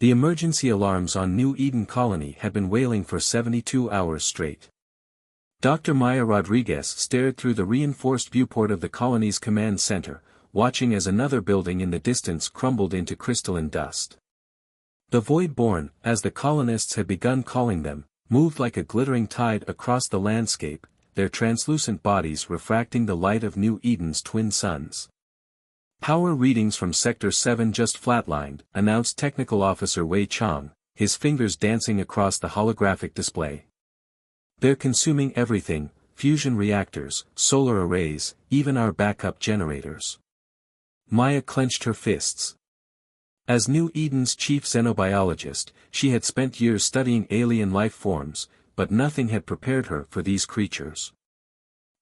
The emergency alarms on New Eden colony had been wailing for 72 hours straight. Dr. Maya Rodriguez stared through the reinforced viewport of the colony's command center, watching as another building in the distance crumbled into crystalline dust. The Void-born, as the colonists had begun calling them, moved like a glittering tide across the landscape, their translucent bodies refracting the light of New Eden's twin suns. Power readings from Sector 7 just flatlined, announced Technical Officer Wei Chang, his fingers dancing across the holographic display. They're consuming everything, fusion reactors, solar arrays, even our backup generators. Maya clenched her fists. As New Eden's chief xenobiologist, she had spent years studying alien life forms, but nothing had prepared her for these creatures.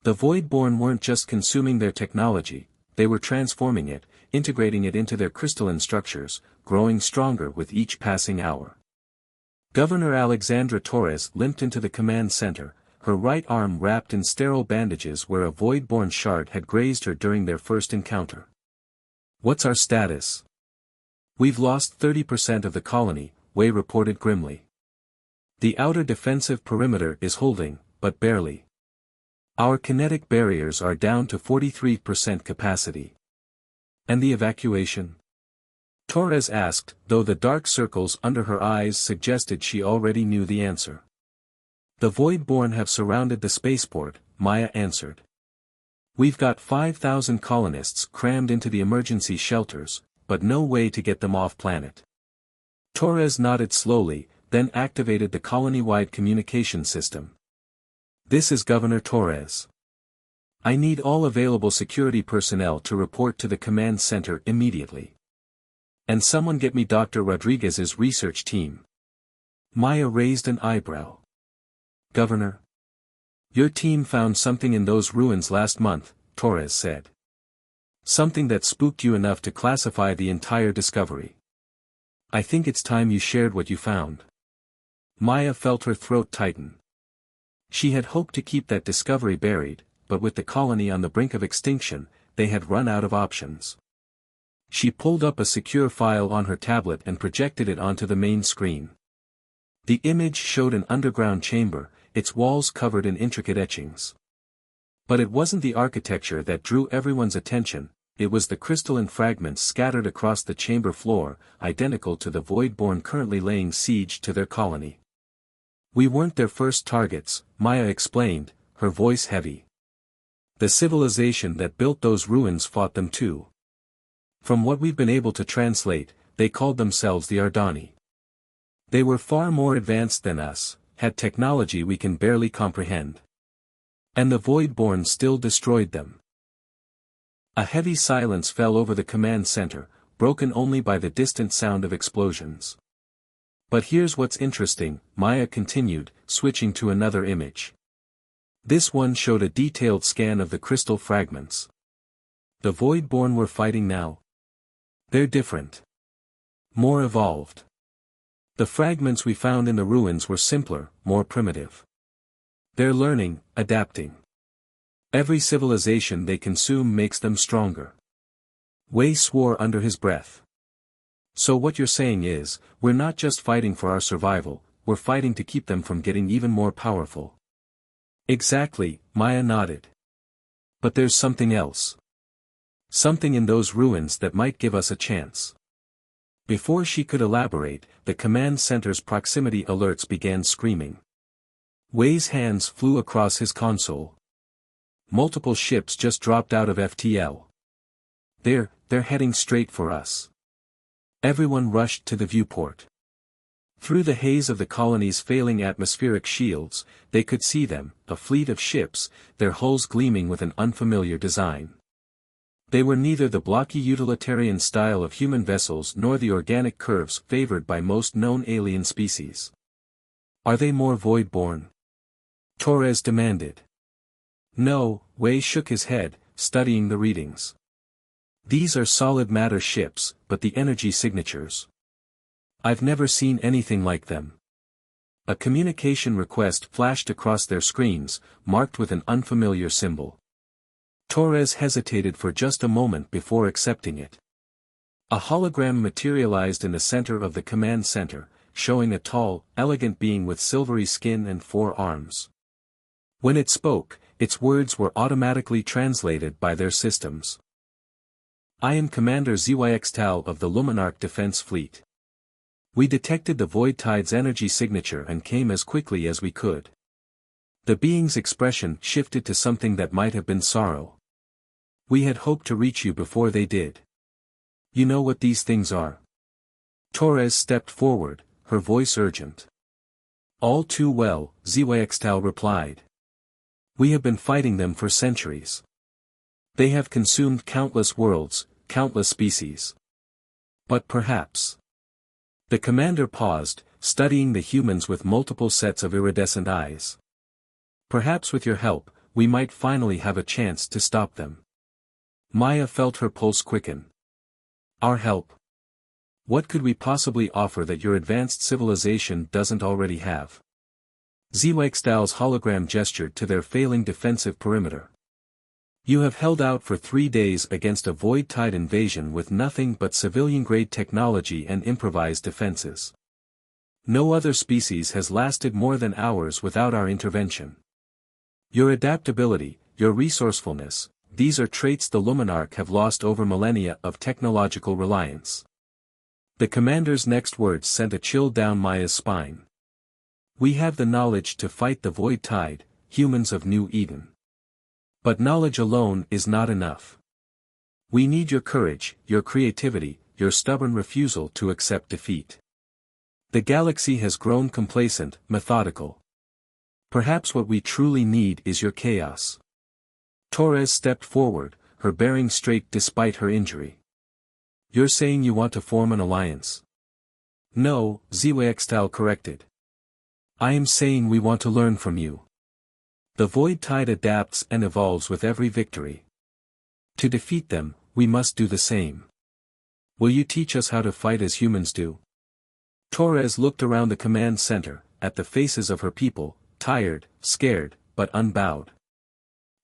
The Void-born weren't just consuming their technology, they were transforming it, integrating it into their crystalline structures, growing stronger with each passing hour. Governor Alexandra Torres limped into the command center, her right arm wrapped in sterile bandages where a Void-born shard had grazed her during their first encounter. "What's our status?" "We've lost 30% of the colony," Wei reported grimly. "The outer defensive perimeter is holding, but barely. Our kinetic barriers are down to 43% capacity." "And the evacuation?" Torres asked, though the dark circles under her eyes suggested she already knew the answer. "The Void-born have surrounded the spaceport," Maya answered. "We've got 5,000 colonists crammed into the emergency shelters, but no way to get them off planet." Torres nodded slowly, then activated the colony-wide communication system. "This is Governor Torres. I need all available security personnel to report to the command center immediately. And someone get me Dr. Rodriguez's research team." Maya raised an eyebrow. "Governor? Your team found something in those ruins last month," Torres said. "Something that spooked you enough to classify the entire discovery. I think it's time you shared what you found." Maya felt her throat tighten. She had hoped to keep that discovery buried, but with the colony on the brink of extinction, they had run out of options. She pulled up a secure file on her tablet and projected it onto the main screen. The image showed an underground chamber, its walls covered in intricate etchings. But it wasn't the architecture that drew everyone's attention, it was the crystalline fragments scattered across the chamber floor, identical to the Void-born currently laying siege to their colony. "We weren't their first targets," Maya explained, her voice heavy. "The civilization that built those ruins fought them too. From what we've been able to translate, they called themselves the Ardani. They were far more advanced than us, had technology we can barely comprehend. And the Void-born still destroyed them." A heavy silence fell over the command center, broken only by the distant sound of explosions. "But here's what's interesting," Maya continued, switching to another image. This one showed a detailed scan of the crystal fragments. The Void-born were fighting now. They're different. More evolved. The fragments we found in the ruins were simpler, more primitive. They're learning, adapting. Every civilization they consume makes them stronger. Wei swore under his breath. "So what you're saying is, we're not just fighting for our survival, we're fighting to keep them from getting even more powerful." "Exactly," Maya nodded. "But there's something else. Something in those ruins that might give us a chance." Before she could elaborate, the command center's proximity alerts began screaming. Wei's hands flew across his console. "Multiple ships just dropped out of FTL. They're heading straight for us." Everyone rushed to the viewport. Through the haze of the colony's failing atmospheric shields, they could see them, a fleet of ships, their hulls gleaming with an unfamiliar design. They were neither the blocky utilitarian style of human vessels nor the organic curves favored by most known alien species. "Are they more Void-born?" Torres demanded. "No," Wei shook his head, studying the readings. "These are solid matter ships, but the energy signatures. I've never seen anything like them." A communication request flashed across their screens, marked with an unfamiliar symbol. Torres hesitated for just a moment before accepting it. A hologram materialized in the center of the command center, showing a tall, elegant being with silvery skin and 4 arms. When it spoke, its words were automatically translated by their systems. I am Commander ZYXTAL of the Luminarch Defense Fleet. We detected the Void Tide's energy signature and came as quickly as we could. The being's expression shifted to something that might have been sorrow. We had hoped to reach you before they did. You know what these things are? Torres stepped forward, her voice urgent. All too well, ZYXTAL replied. We have been fighting them for centuries. They have consumed countless worlds, countless species. But perhaps. The commander paused, studying the humans with multiple sets of iridescent eyes. Perhaps with your help, we might finally have a chance to stop them. Maya felt her pulse quicken. Our help? What could we possibly offer that your advanced civilization doesn't already have? ZYXTAL's hologram gestured to their failing defensive perimeter. You have held out for 3 days against a Void Tide invasion with nothing but civilian-grade technology and improvised defenses. No other species has lasted more than hours without our intervention. Your adaptability, your resourcefulness, these are traits the Luminarch have lost over millennia of technological reliance. The commander's next words sent a chill down Maya's spine. We have the knowledge to fight the Void Tide, humans of New Eden. But knowledge alone is not enough. We need your courage, your creativity, your stubborn refusal to accept defeat. The galaxy has grown complacent, methodical. Perhaps what we truly need is your chaos. Torres stepped forward, her bearing straight despite her injury. You're saying you want to form an alliance? No, ZYXTAL corrected. I am saying we want to learn from you. The Void Tide adapts and evolves with every victory. To defeat them, we must do the same. Will you teach us how to fight as humans do? Torres looked around the command center, at the faces of her people, tired, scared, but unbowed.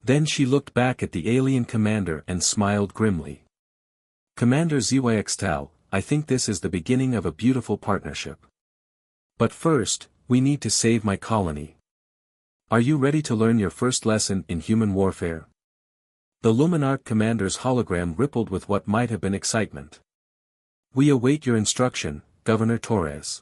Then she looked back at the alien commander and smiled grimly. Commander ZYXTAL, I think this is the beginning of a beautiful partnership. But first, we need to save my colony. Are you ready to learn your first lesson in human warfare? The Luminarch commander's hologram rippled with what might have been excitement. We await your instruction, Governor Torres.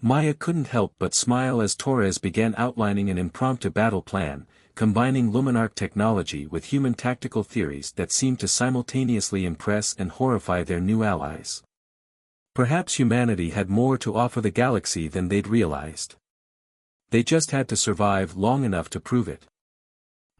Maya couldn't help but smile as Torres began outlining an impromptu battle plan, combining Luminarch technology with human tactical theories that seemed to simultaneously impress and horrify their new allies. Perhaps humanity had more to offer the galaxy than they'd realized. They just had to survive long enough to prove it.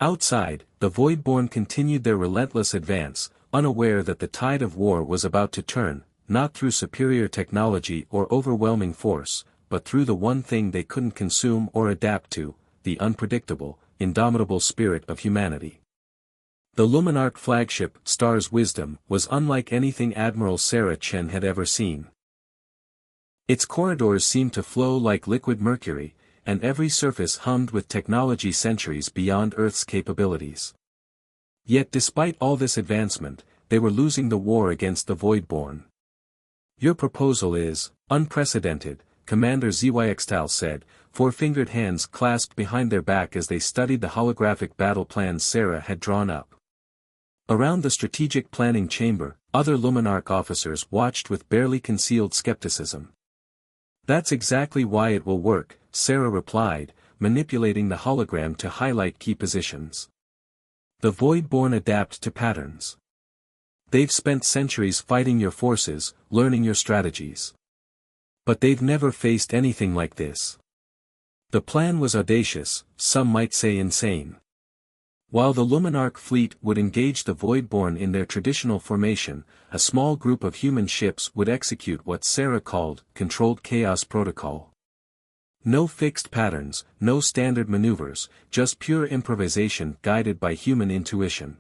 Outside, the Voidborn continued their relentless advance, unaware that the tide of war was about to turn, not through superior technology or overwhelming force, but through the one thing they couldn't consume or adapt to, the unpredictable, indomitable spirit of humanity. The Luminarch flagship, Star's Wisdom, was unlike anything Admiral Sarah Chen had ever seen. Its corridors seemed to flow like liquid mercury, and every surface hummed with technology centuries beyond Earth's capabilities. Yet despite all this advancement, they were losing the war against the Voidborn. Your proposal is unprecedented, Commander ZYXTAL said, 4-fingered hands clasped behind their back as they studied the holographic battle plans Sarah had drawn up. Around the strategic planning chamber, other Luminarch officers watched with barely concealed skepticism. That's exactly why it will work, Sarah replied, manipulating the hologram to highlight key positions. The Voidborn adapt to patterns. They've spent centuries fighting your forces, learning your strategies. But they've never faced anything like this. The plan was audacious, some might say insane. While the Luminarch fleet would engage the Voidborn in their traditional formation, a small group of human ships would execute what Sarah called controlled chaos protocol. No fixed patterns, no standard maneuvers, just pure improvisation guided by human intuition.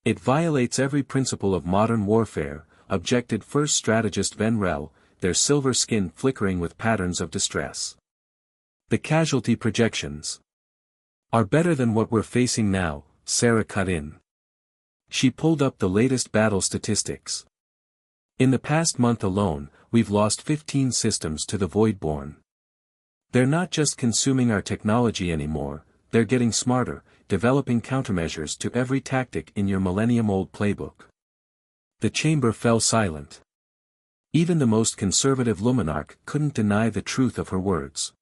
It violates every principle of modern warfare, objected first strategist Venrel, their silver skin flickering with patterns of distress. The casualty projections are better than what we're facing now, Sarah cut in. She pulled up the latest battle statistics. In the past month alone, we've lost 15 systems to the Voidborn. They're not just consuming our technology anymore, they're getting smarter, developing countermeasures to every tactic in your millennium-old playbook. The chamber fell silent. Even the most conservative Luminarch couldn't deny the truth of her words.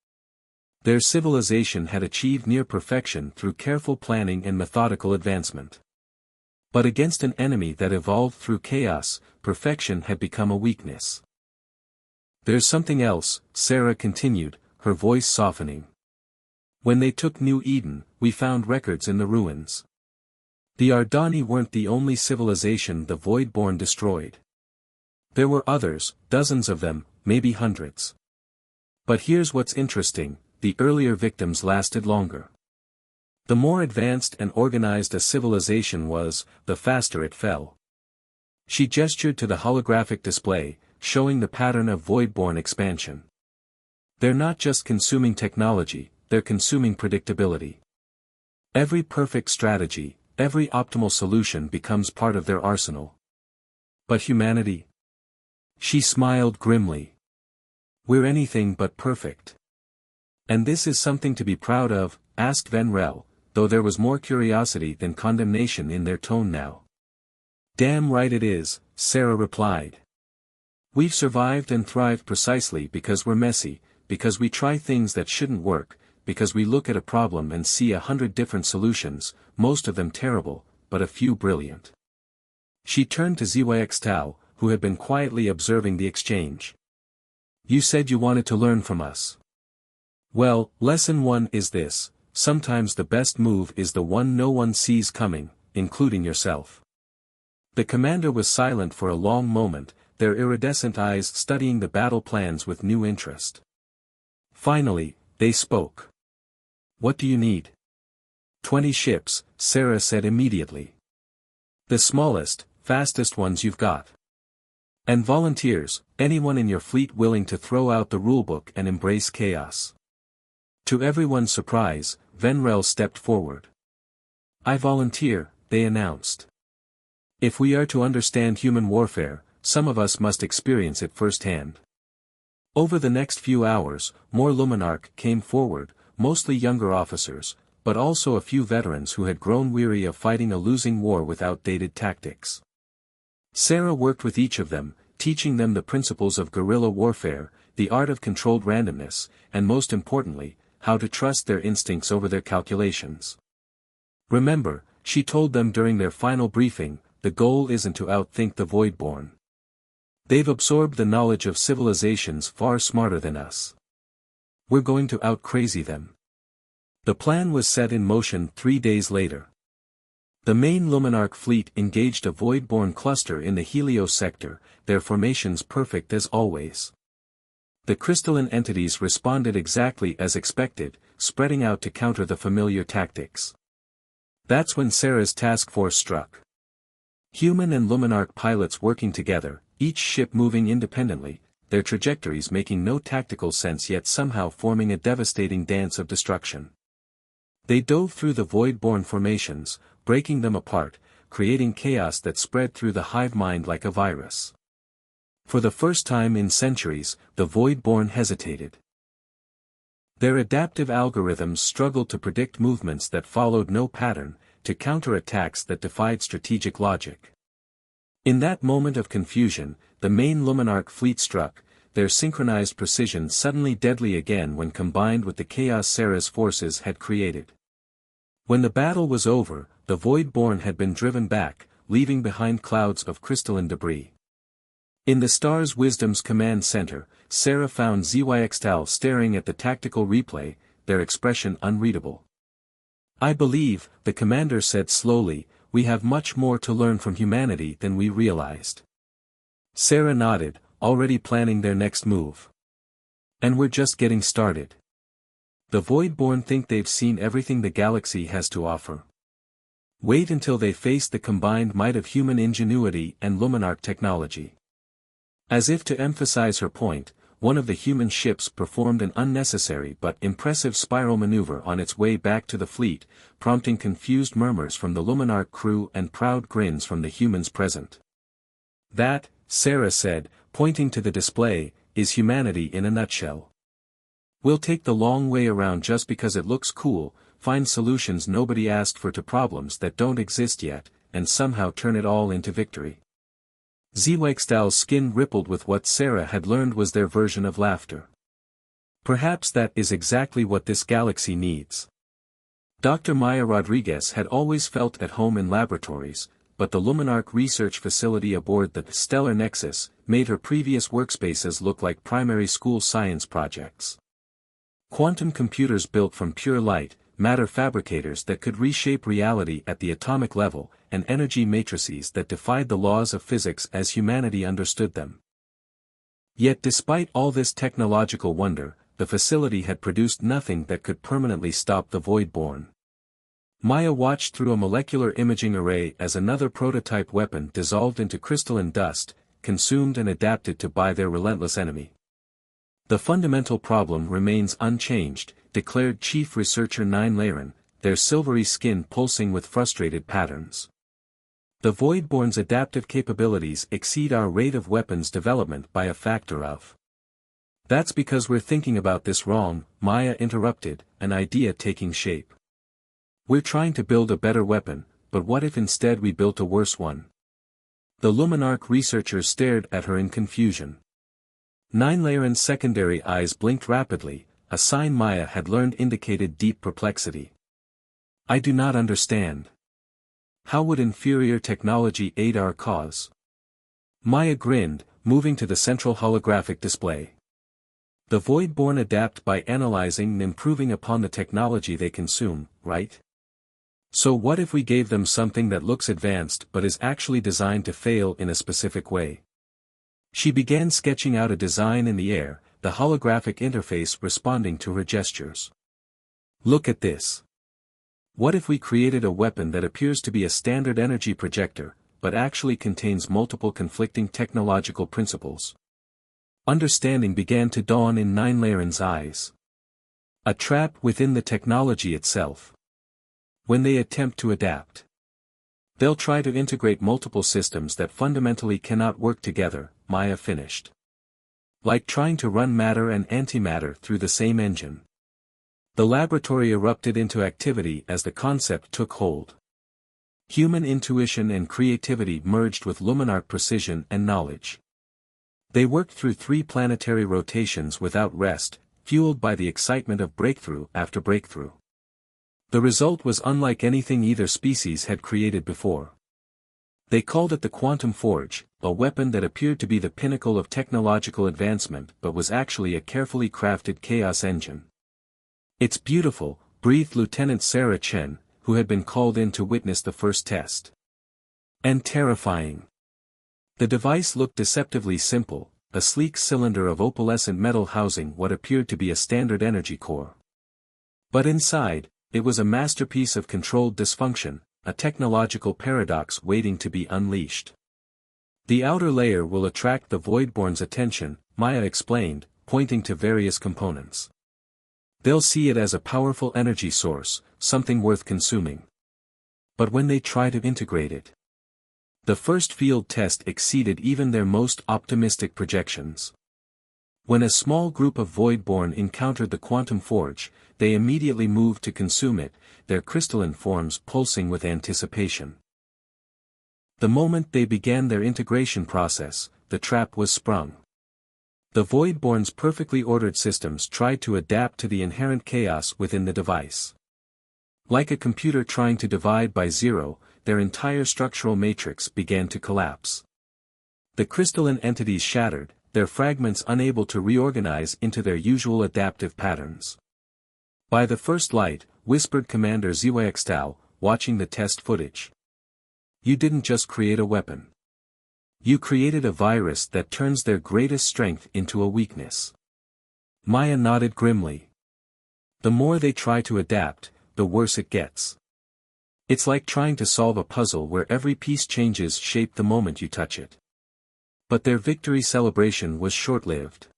Their civilization had achieved near perfection through careful planning and methodical advancement. But against an enemy that evolved through chaos, perfection had become a weakness. There's something else, Sarah continued, her voice softening. When they took New Eden, we found records in the ruins. The Ardani weren't the only civilization the Voidborn destroyed. There were others, dozens of them, maybe hundreds. But here's what's interesting, the earlier victims lasted longer. The more advanced and organized a civilization was, the faster it fell. She gestured to the holographic display, showing the pattern of Voidborn expansion. They're not just consuming technology, they're consuming predictability. Every perfect strategy, every optimal solution becomes part of their arsenal. But humanity? She smiled grimly. We're anything but perfect. And this is something to be proud of, asked Venrel, though there was more curiosity than condemnation in their tone now. Damn right it is, Sarah replied. We've survived and thrived precisely because we're messy, because we try things that shouldn't work, because we look at a problem and see 100 different solutions, most of them terrible, but a few brilliant. She turned to ZYXTAL, who had been quietly observing the exchange. You said you wanted to learn from us. Well, lesson 1 is this, sometimes the best move is the one no one sees coming, including yourself. The commander was silent for a long moment, their iridescent eyes studying the battle plans with new interest. Finally, they spoke. What do you need? 20 ships, Sarah said immediately. The smallest, fastest ones you've got. And volunteers, anyone in your fleet willing to throw out the rulebook and embrace chaos. To everyone's surprise, Venrel stepped forward. I volunteer, they announced. If we are to understand human warfare, some of us must experience it firsthand. Over the next few hours, more Luminarch came forward, mostly younger officers, but also a few veterans who had grown weary of fighting a losing war with outdated tactics. Sarah worked with each of them, teaching them the principles of guerrilla warfare, the art of controlled randomness, and most importantly, how to trust their instincts over their calculations. Remember, she told them during their final briefing, the goal isn't to outthink the Voidborn. They've absorbed the knowledge of civilizations far smarter than us. We're going to out-crazy them. The plan was set in motion 3 days later. The main Luminarch fleet engaged a Voidborn cluster in the Helios sector, their formations perfect as always. The crystalline entities responded exactly as expected, spreading out to counter the familiar tactics. That's when Sarah's task force struck. Human and Luminarch pilots working together, each ship moving independently, their trajectories making no tactical sense yet somehow forming a devastating dance of destruction. They dove through the Voidborn formations, breaking them apart, creating chaos that spread through the hive mind like a virus. For the first time in centuries, the Voidborn hesitated. Their adaptive algorithms struggled to predict movements that followed no pattern, to counter attacks that defied strategic logic. In that moment of confusion, the main Luminarch fleet struck, their synchronized precision suddenly deadly again when combined with the chaos Sarah's forces had created. When the battle was over, the Voidborn had been driven back, leaving behind clouds of crystalline debris. In the Star's Wisdom's command center, Sarah found ZYXTAL staring at the tactical replay, their expression unreadable. I believe, the commander said slowly, we have much more to learn from humanity than we realized. Sarah nodded, already planning their next move. And we're just getting started. The Voidborn think they've seen everything the galaxy has to offer. Wait until they face the combined might of human ingenuity and Luminarch technology. As if to emphasize her point, one of the human ships performed an unnecessary but impressive spiral maneuver on its way back to the fleet, prompting confused murmurs from the Luminarch crew and proud grins from the humans present. That, Sarah said, pointing to the display, is humanity in a nutshell. We'll take the long way around just because it looks cool, find solutions nobody asked for to problems that don't exist yet, and somehow turn it all into victory. Zweigstal's skin rippled with what Sarah had learned was their version of laughter. Perhaps that is exactly what this galaxy needs. Dr. Maya Rodriguez had always felt at home in laboratories, but the Luminarch research facility aboard the Stellar Nexus made her previous workspaces look like primary school science projects. Quantum computers built from pure light, matter fabricators that could reshape reality at the atomic level, and energy matrices that defied the laws of physics as humanity understood them. Yet despite all this technological wonder, the facility had produced nothing that could permanently stop the Voidborn. Maya watched through a molecular imaging array as another prototype weapon dissolved into crystalline dust, consumed and adapted to by their relentless enemy. The fundamental problem remains unchanged, declared Chief Researcher Nine Laren, their silvery skin pulsing with frustrated patterns. The Voidborn's adaptive capabilities exceed our rate of weapons development by a factor of. That's because we're thinking about this wrong, Maya interrupted, an idea taking shape. We're trying to build a better weapon, but what if instead we built a worse one? The Luminarch researchers stared at her in confusion. Nine Laren's secondary eyes blinked rapidly, a sign Maya had learned indicated deep perplexity. I do not understand. How would inferior technology aid our cause? Maya grinned, moving to the central holographic display. The Voidborn adapt by analyzing and improving upon the technology they consume, right? So what if we gave them something that looks advanced but is actually designed to fail in a specific way? She began sketching out a design in the air, the holographic interface responding to her gestures. Look at this. What if we created a weapon that appears to be a standard energy projector, but actually contains multiple conflicting technological principles? Understanding began to dawn in Nine Laren's eyes. A trap within the technology itself. When they attempt to adapt, they'll try to integrate multiple systems that fundamentally cannot work together, Maya finished. Like trying to run matter and antimatter through the same engine. The laboratory erupted into activity as the concept took hold. Human intuition and creativity merged with Luminarch precision and knowledge. They worked through 3 planetary rotations without rest, fueled by the excitement of breakthrough after breakthrough. The result was unlike anything either species had created before. They called it the Quantum Forge, a weapon that appeared to be the pinnacle of technological advancement but was actually a carefully crafted chaos engine. It's beautiful, breathed Lieutenant Sarah Chen, who had been called in to witness the first test. And terrifying. The device looked deceptively simple, a sleek cylinder of opalescent metal housing what appeared to be a standard energy core. But inside, it was a masterpiece of controlled dysfunction, a technological paradox waiting to be unleashed. The outer layer will attract the Voidborn's attention, Maya explained, pointing to various components. They'll see it as a powerful energy source, something worth consuming. But when they try to integrate it, the first field test exceeded even their most optimistic projections. When a small group of Voidborn encountered the Quantum Forge, they immediately moved to consume it, their crystalline forms pulsing with anticipation. The moment they began their integration process, the trap was sprung. The Voidborn's perfectly ordered systems tried to adapt to the inherent chaos within the device. Like a computer trying to divide by zero, their entire structural matrix began to collapse. The crystalline entities shattered, their fragments unable to reorganize into their usual adaptive patterns. By the first light, whispered Commander Zweigstal, watching the test footage. You didn't just create a weapon. You created a virus that turns their greatest strength into a weakness. Maya nodded grimly. The more they try to adapt, the worse it gets. It's like trying to solve a puzzle where every piece changes shape the moment you touch it. But their victory celebration was short-lived.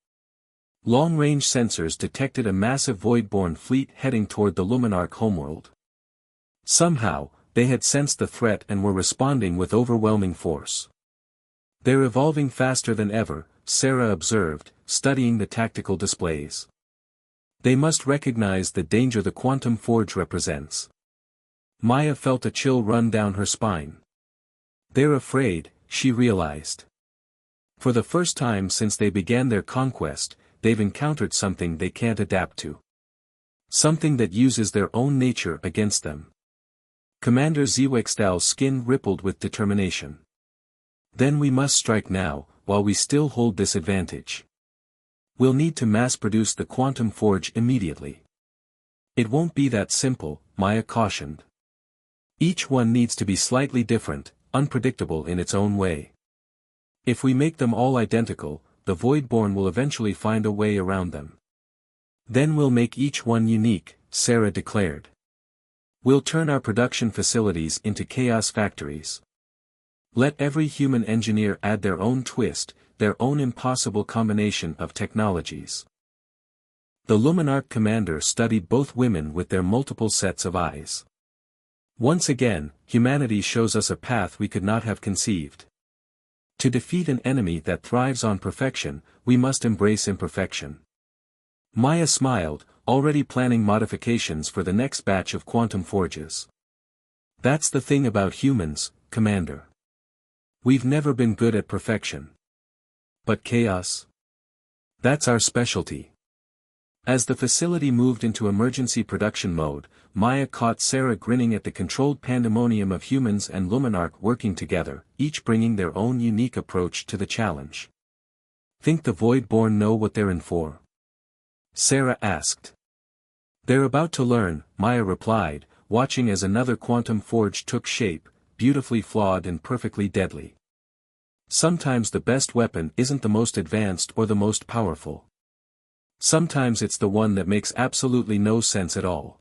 Long-range sensors detected a massive Voidborn fleet heading toward the Luminarch homeworld. Somehow, they had sensed the threat and were responding with overwhelming force. They're evolving faster than ever, Sarah observed, studying the tactical displays. They must recognize the danger the quantum forge represents. Maya felt a chill run down her spine. They're afraid, she realized. For the first time since they began their conquest, they've encountered something they can't adapt to. Something that uses their own nature against them. Commander Zwextal's skin rippled with determination. Then we must strike now, while we still hold this advantage. We'll need to mass-produce the quantum forge immediately. It won't be that simple, Maya cautioned. Each one needs to be slightly different, unpredictable in its own way. If we make them all identical, the Voidborn will eventually find a way around them. Then we'll make each one unique, Sarah declared. We'll turn our production facilities into chaos factories. Let every human engineer add their own twist, their own impossible combination of technologies. The Luminarch commander studied both women with their multiple sets of eyes. Once again, humanity shows us a path we could not have conceived. To defeat an enemy that thrives on perfection, we must embrace imperfection. Maya smiled, already planning modifications for the next batch of quantum forges. That's the thing about humans, Commander. We've never been good at perfection. But chaos? That's our specialty. As the facility moved into emergency production mode, Maya caught Sarah grinning at the controlled pandemonium of humans and Luminarch working together, each bringing their own unique approach to the challenge. Think the Voidborn know what they're in for? Sarah asked. They're about to learn, Maya replied, watching as another quantum forge took shape, beautifully flawed and perfectly deadly. Sometimes the best weapon isn't the most advanced or the most powerful. Sometimes it's the one that makes absolutely no sense at all.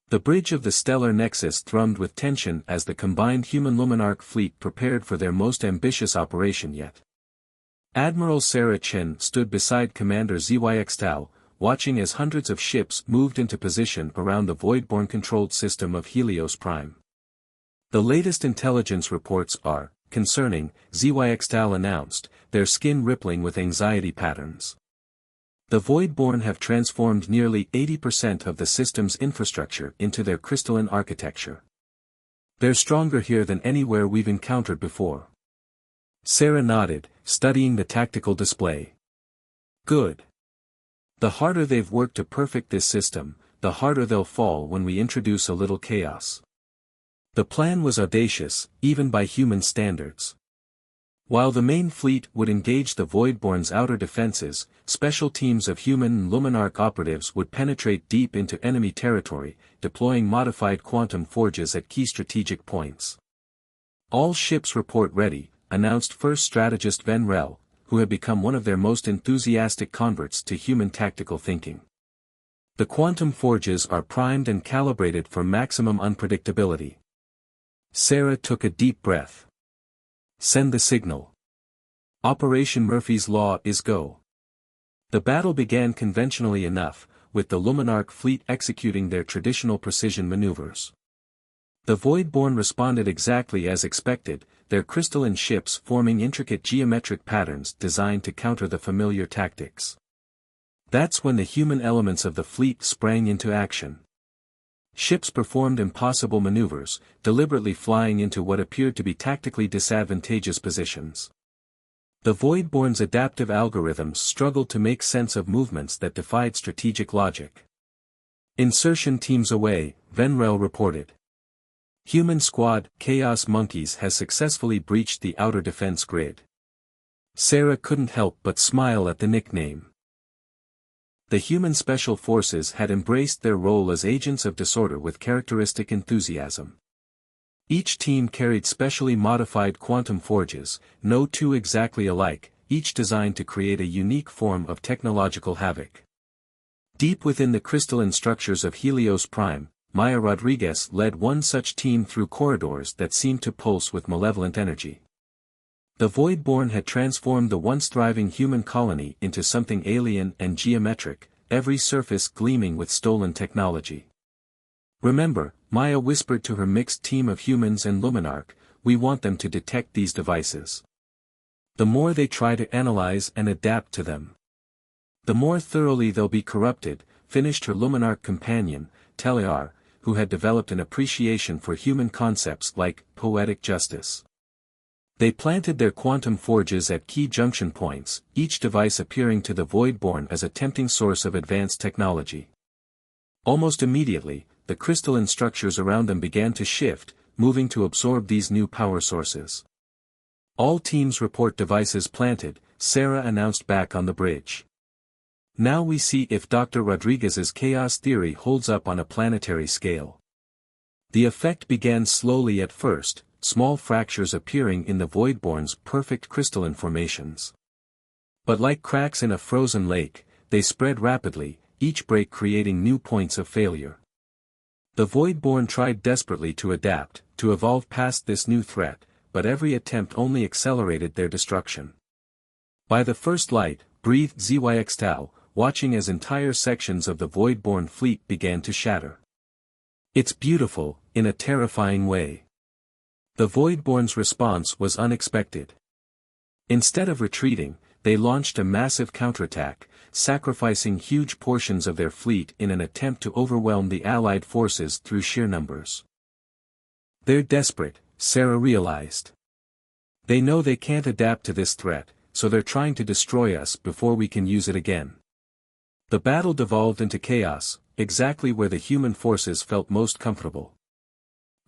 The bridge of the stellar nexus thrummed with tension as the combined human Luminarch fleet prepared for their most ambitious operation yet. Admiral Sarah Chen stood beside Commander Zwextal, watching as hundreds of ships moved into position around the Voidborn-controlled system of Helios Prime. The latest intelligence reports are concerning, Zwextal announced, their skin rippling with anxiety patterns. The Voidborn have transformed nearly 80% of the system's infrastructure into their crystalline architecture. They're stronger here than anywhere we've encountered before. Sarah nodded, studying the tactical display. Good. The harder they've worked to perfect this system, the harder they'll fall when we introduce a little chaos. The plan was audacious, even by human standards. While the main fleet would engage the Voidborn's outer defenses, special teams of human and Luminarch operatives would penetrate deep into enemy territory, deploying modified quantum forges at key strategic points. All ships report ready, announced First Strategist Venrel, who had become one of their most enthusiastic converts to human tactical thinking. The quantum forges are primed and calibrated for maximum unpredictability. Sarah took a deep breath. Send the signal. Operation Murphy's Law is go. The battle began conventionally enough, with the Luminarch fleet executing their traditional precision maneuvers. The Voidborn responded exactly as expected, their crystalline ships forming intricate geometric patterns designed to counter the familiar tactics. That's when the human elements of the fleet sprang into action. Ships performed impossible maneuvers, deliberately flying into what appeared to be tactically disadvantageous positions. The Voidborn's adaptive algorithms struggled to make sense of movements that defied strategic logic. Insertion teams away, Venrel reported. Human squad, Chaos Monkeys has successfully breached the outer defense grid. Sarah couldn't help but smile at the nickname. The human special forces had embraced their role as agents of disorder with characteristic enthusiasm. Each team carried specially modified quantum forges, no two exactly alike, each designed to create a unique form of technological havoc. Deep within the crystalline structures of Helios Prime, Maya Rodriguez led one such team through corridors that seemed to pulse with malevolent energy. The Voidborn had transformed the once thriving human colony into something alien and geometric, every surface gleaming with stolen technology. Remember, Maya whispered to her mixed team of humans and Luminarch, we want them to detect these devices. The more they try to analyze and adapt to them, the more thoroughly they'll be corrupted, finished her Luminarch companion, Telear, who had developed an appreciation for human concepts like poetic justice. They planted their quantum forges at key junction points, each device appearing to the Voidborn as a tempting source of advanced technology. Almost immediately, the crystalline structures around them began to shift, moving to absorb these new power sources. All teams report devices planted, Sarah announced back on the bridge. Now we see if Dr. Rodriguez's chaos theory holds up on a planetary scale. The effect began slowly at first, small fractures appearing in the Voidborn's perfect crystalline formations. But like cracks in a frozen lake, they spread rapidly, each break creating new points of failure. The Voidborn tried desperately to adapt, to evolve past this new threat, but every attempt only accelerated their destruction. By the first light, breathed ZYX watching as entire sections of the Voidborn fleet began to shatter. It's beautiful, in a terrifying way. The Voidborn's response was unexpected. Instead of retreating, they launched a massive counterattack, sacrificing huge portions of their fleet in an attempt to overwhelm the Allied forces through sheer numbers. They're desperate, Sarah realized. They know they can't adapt to this threat, so they're trying to destroy us before we can use it again. The battle devolved into chaos, exactly where the human forces felt most comfortable.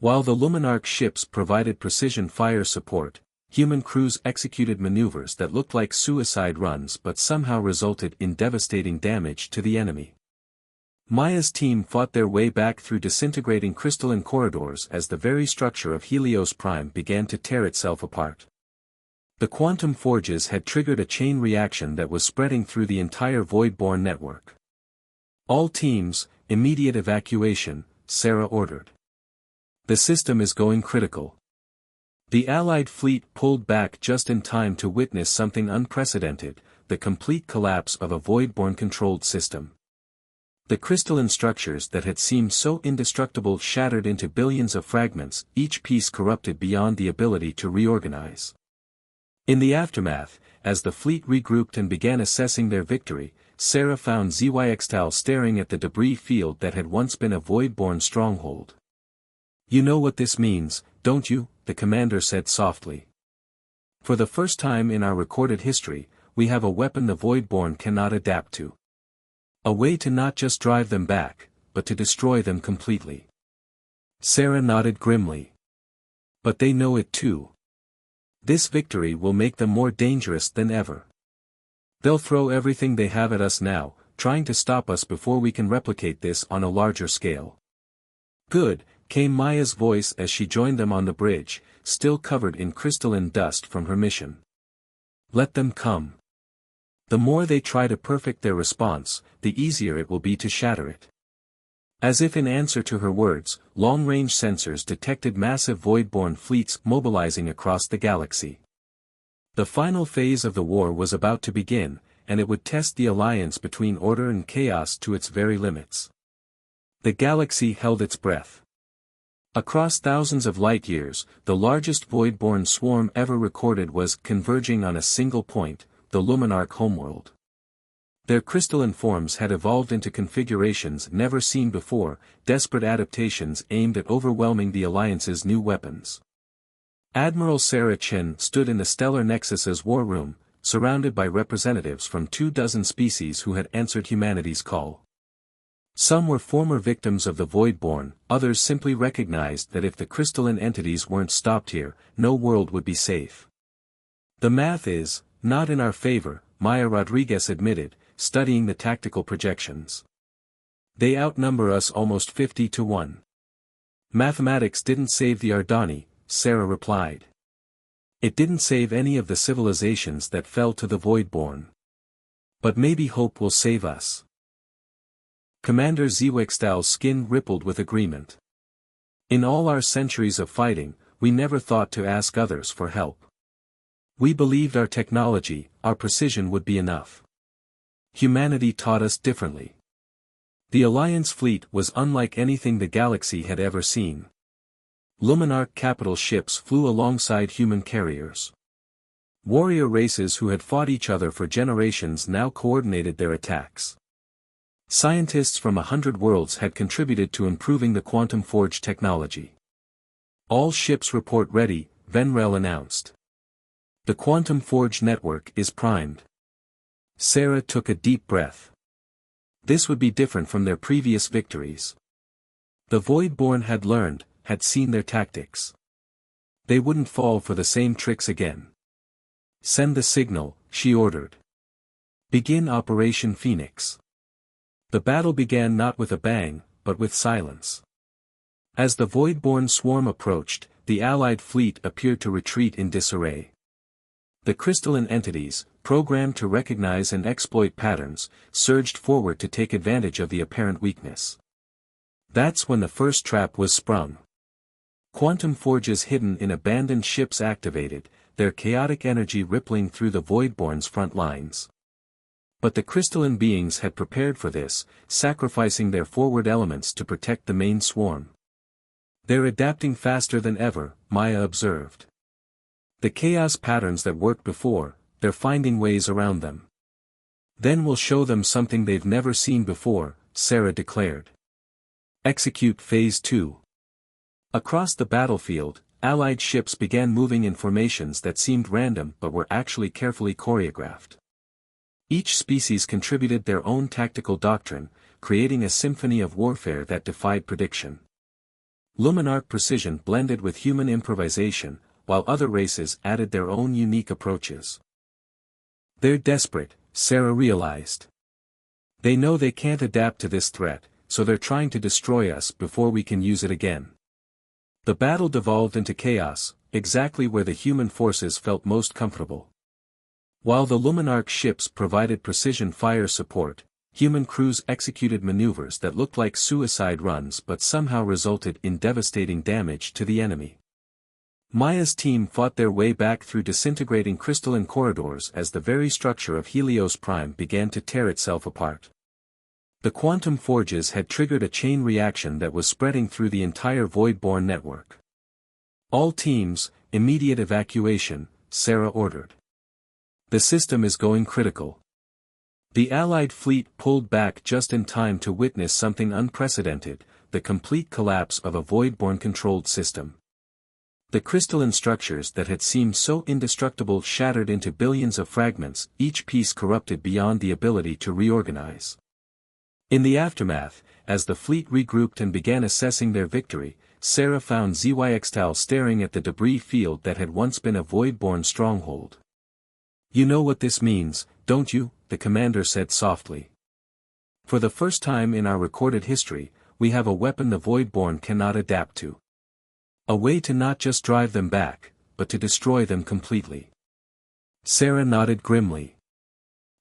While the Luminarch ships provided precision fire support, human crews executed maneuvers that looked like suicide runs but somehow resulted in devastating damage to the enemy. Maya's team fought their way back through disintegrating crystalline corridors as the very structure of Helios Prime began to tear itself apart. The quantum forges had triggered a chain reaction that was spreading through the entire Voidborn network. All teams, immediate evacuation, Sarah ordered. The system is going critical. The Allied fleet pulled back just in time to witness something unprecedented, the complete collapse of a Voidborn-controlled system. The crystalline structures that had seemed so indestructible shattered into billions of fragments, each piece corrupted beyond the ability to reorganize. In the aftermath, as the fleet regrouped and began assessing their victory, Sarah found ZYX staring at the debris field that had once been a Voidborn stronghold. "You know what this means, don't you?" the commander said softly. "For the first time in our recorded history, we have a weapon the Voidborn cannot adapt to. A way to not just drive them back, but to destroy them completely." Sarah nodded grimly. "But they know it too. This victory will make them more dangerous than ever. They'll throw everything they have at us now, trying to stop us before we can replicate this on a larger scale." "Good," came Maya's voice as she joined them on the bridge, still covered in crystalline dust from her mission. "Let them come. The more they try to perfect their response, the easier it will be to shatter it." As if in answer to her words, long-range sensors detected massive Voidborn fleets mobilizing across the galaxy. The final phase of the war was about to begin, and it would test the alliance between order and chaos to its very limits. The galaxy held its breath. Across thousands of light-years, the largest Voidborn swarm ever recorded was converging on a single point, the Luminarch homeworld. Their crystalline forms had evolved into configurations never seen before, desperate adaptations aimed at overwhelming the Alliance's new weapons. Admiral Sarah Chen stood in the Stellar Nexus's war room, surrounded by representatives from 24 species who had answered humanity's call. Some were former victims of the Voidborn, others simply recognized that if the crystalline entities weren't stopped here, no world would be safe. "The math is not in our favor," Maya Rodriguez admitted, studying the tactical projections. "They outnumber us almost 50 to 1. "Mathematics didn't save the Ardani," Sarah replied. "It didn't save any of the civilizations that fell to the Voidborn. But maybe hope will save us." Commander ZYX's skin rippled with agreement. "In all our centuries of fighting, we never thought to ask others for help. We believed our technology, our precision would be enough. Humanity taught us differently. The Alliance fleet was unlike anything the galaxy had ever seen. Luminarch capital ships flew alongside human carriers. Warrior races who had fought each other for generations now coordinated their attacks. Scientists from 100 worlds had contributed to improving the quantum forge technology. All ships report ready, Venrel announced. The quantum forge network is primed. Sarah took a deep breath. This would be different from their previous victories. The Voidborn had learned, had seen their tactics. They wouldn't fall for the same tricks again. Send the signal, she ordered. Begin Operation Phoenix. The battle began not with a bang, but with silence. As the Voidborn swarm approached, the Allied fleet appeared to retreat in disarray. The crystalline entities, programmed to recognize and exploit patterns, surged forward to take advantage of the apparent weakness. That's when the first trap was sprung. Quantum forges hidden in abandoned ships activated, their chaotic energy rippling through the Voidborn's front lines. But the crystalline beings had prepared for this, sacrificing their forward elements to protect the main swarm. They're adapting faster than ever, Maya observed. The chaos patterns that worked before, they're finding ways around them. Then we'll show them something they've never seen before, Sarah declared. Execute Phase 2. Across the battlefield, Allied ships began moving in formations that seemed random but were actually carefully choreographed. Each species contributed their own tactical doctrine, creating a symphony of warfare that defied prediction. Luminarch precision blended with human improvisation, while other races added their own unique approaches. They're desperate, Sarah realized. They know they can't adapt to this threat, so they're trying to destroy us before we can use it again. The battle devolved into chaos, exactly where the human forces felt most comfortable. While the Luminarch ships provided precision fire support, human crews executed maneuvers that looked like suicide runs but somehow resulted in devastating damage to the enemy. Maya's team fought their way back through disintegrating crystalline corridors as the very structure of Helios Prime began to tear itself apart. The quantum forges had triggered a chain reaction that was spreading through the entire Voidborn network. All teams, immediate evacuation, Sarah ordered. The system is going critical. The Allied fleet pulled back just in time to witness something unprecedented, the complete collapse of a Voidborn-controlled system. The crystalline structures that had seemed so indestructible shattered into billions of fragments, each piece corrupted beyond the ability to reorganize. In the aftermath, as the fleet regrouped and began assessing their victory, Sarah found ZYXTAL staring at the debris field that had once been a Voidborn stronghold. You know what this means, don't you? The commander said softly. For the first time in our recorded history, we have a weapon the Voidborn cannot adapt to. A way to not just drive them back, but to destroy them completely. Sarah nodded grimly.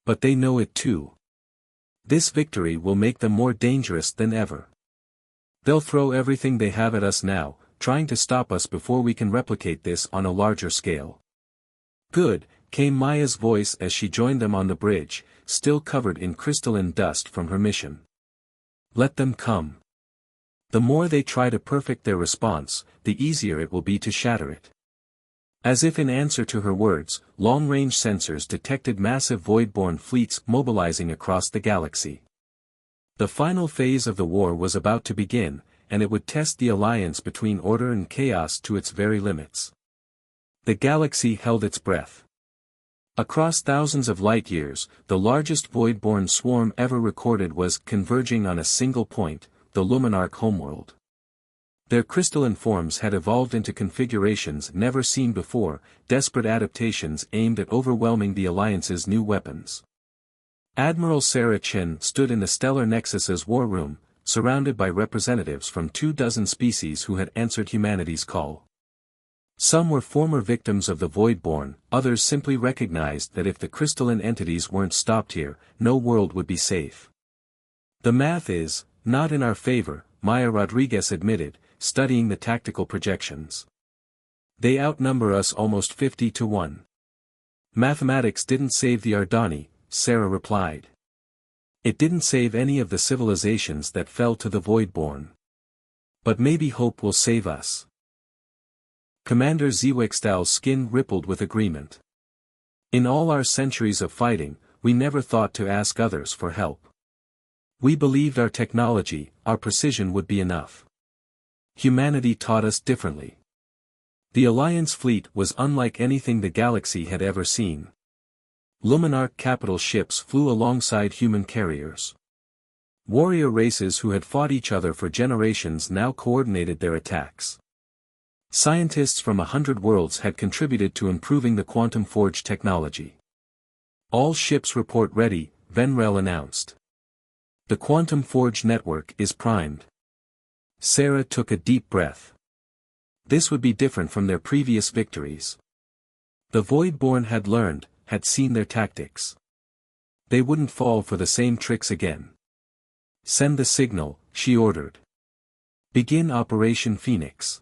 But they know it too. This victory will make them more dangerous than ever. They'll throw everything they have at us now, trying to stop us before we can replicate this on a larger scale. Good, came Maya's voice as she joined them on the bridge, still covered in crystalline dust from her mission. Let them come. The more they try to perfect their response, the easier it will be to shatter it. As if in answer to her words, long-range sensors detected massive Voidborn fleets mobilizing across the galaxy. The final phase of the war was about to begin, and it would test the alliance between order and chaos to its very limits. The galaxy held its breath. Across thousands of light-years, the largest Voidborn swarm ever recorded was converging on a single point, the Luminarch homeworld. Their crystalline forms had evolved into configurations never seen before, desperate adaptations aimed at overwhelming the Alliance's new weapons. Admiral Sarah Chen stood in the Stellar Nexus's war room, surrounded by representatives from 24 species who had answered humanity's call. Some were former victims of the Voidborn, others simply recognized that if the crystalline entities weren't stopped here, no world would be safe. The math is not in our favor, Maya Rodriguez admitted, studying the tactical projections. They outnumber us almost 50-1. Mathematics didn't save the Ardani, Sarah replied. It didn't save any of the civilizations that fell to the Voidborn. But maybe hope will save us. Commander ZYXTAL's skin rippled with agreement. In all our centuries of fighting, we never thought to ask others for help. We believed our technology, our precision would be enough. Humanity taught us differently. The Alliance fleet was unlike anything the galaxy had ever seen. Luminarch capital ships flew alongside human carriers. Warrior races who had fought each other for generations now coordinated their attacks. Scientists from 100 worlds had contributed to improving the quantum forge technology. All ships report ready, Venrel announced. The quantum forge network is primed. Sarah took a deep breath. This would be different from their previous victories. The Voidborn had learned, had seen their tactics. They wouldn't fall for the same tricks again. Send the signal, she ordered. Begin Operation Phoenix.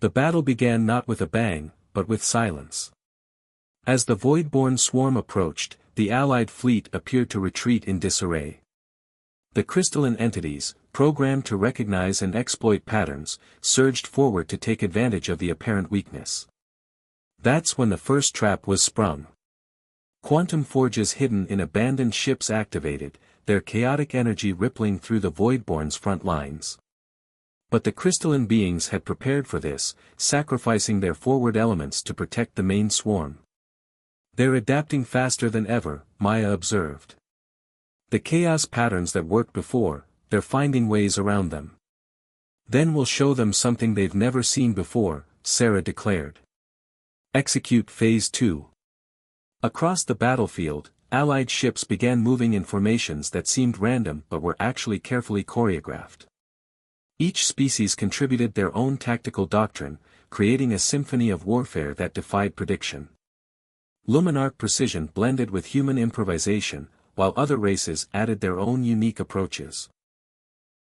The battle began not with a bang, but with silence. As the Voidborn swarm approached, the Allied fleet appeared to retreat in disarray. The crystalline entities, programmed to recognize and exploit patterns, surged forward to take advantage of the apparent weakness. That's when the first trap was sprung. Quantum forges hidden in abandoned ships activated, their chaotic energy rippling through the Voidborn's front lines. But the crystalline beings had prepared for this, sacrificing their forward elements to protect the main swarm. They're adapting faster than ever, Maya observed. The chaos patterns that worked before, they're finding ways around them. Then we'll show them something they've never seen before, Sarah declared. Execute Phase 2. Across the battlefield, Allied ships began moving in formations that seemed random but were actually carefully choreographed. Each species contributed their own tactical doctrine, creating a symphony of warfare that defied prediction. Luminarch precision blended with human improvisation, while other races added their own unique approaches.